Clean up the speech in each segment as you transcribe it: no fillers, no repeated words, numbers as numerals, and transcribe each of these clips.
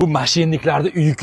Bu mashinniklarda uy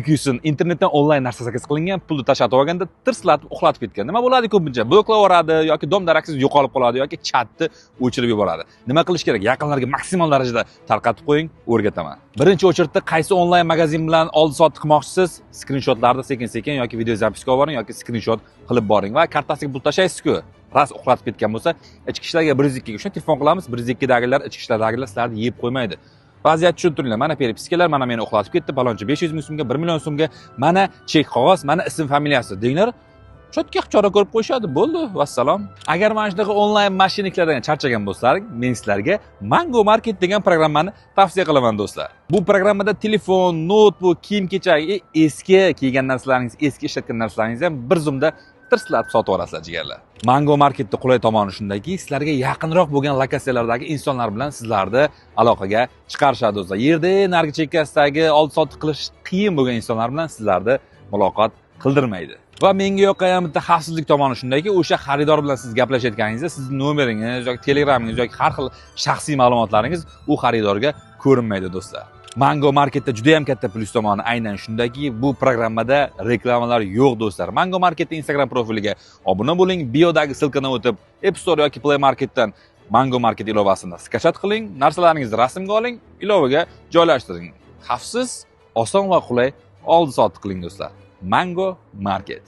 kuysin. Internetdan onlayn narsa zakaz qilingan pulni tashlatib olganda tirslatib uxlatib ketgan. Nima bo'ladi ko'pincha? Bloklab yuboradi yoki dom-daraksiz yo'qolib qoladi yoki chatni o'chirib yuboradi. Nima qilish kerak? Yaqinlarga maksimal darajada tarqatib qo'ying, o'rgataman. Birinchi o'chirtda qaysi onlayn magazin bilan oldi-sotdi qilmoqchisiz? Skrinshotlarni sekin-sekin yoki video zapiska olib boring yoki skrinshot qilib boring va kartasiga pul tashlaysiz-ku. Ras uxlatib ketgan bo'lsa, ichki ishlarga 102 ga shuni telefon qilamiz. 102 dagilar ichki ishlardagilar sizlarni yeb qo'ymaydi. Vaziyat tushuntiringlar. Mana peripiskalar, mana meni uxlatib ketdi, palonchi 500 ming so'mga, 1 million so'mga, mana chek qog'oz, mana ism familiyasi denglar. Cho'tga chora ko'rib qo'yishadi, bo'ldi, vassalom. Agar mana shunaqa onlayn mashinniklardan charchagan bo'lsalaring, men sizlarga Mango Market degan programmani tavsiya qilaman do'stlar. Bu programmada telefon, notebook, kiyim-kechak, eski kiygan narsalaringiz, eski ishlatgan narsalaringizni ham bir zumda tirslatib sotib olasizlar jigarlar. Mango Marketda qulay tomoni shundaki, sizlarga yaqinroq bo'lgan lokatsiyalardagi insonlar bilan sizlarni aloqaga chiqarishadi do'stlar. Yerda narigi chekkasidagi oldi-sotdi qilish qiyin bo'lgan insonlar bilan sizlarni muloqot qildirmaydi. Va menga yoqqan bitta xavfsizlik tomoni shundaki, o'sha xaridor bilan siz gaplashayotganingizda sizning nomeringiz yoki telegramingiz yoki har xil shaxsiy ma'lumotlaringiz u xaridorga ko'rinmaydi do'stlar. Mango Marketda juda ham katta plyus tomoni aynan shundaki, bu programmada reklamalar yo'q do'stlar. Mango Marketning Instagram profiliga obuna bo'ling, biodagi silkadan o'tib, App Store yoki Play Marketdan Mango Market ilovasini skachat qiling, narsalaringizni rasmga oling, ilovaga joylashtiring. Xavfsiz, oson va qulay oldi-sotdi qiling do'stlar. Mango Market.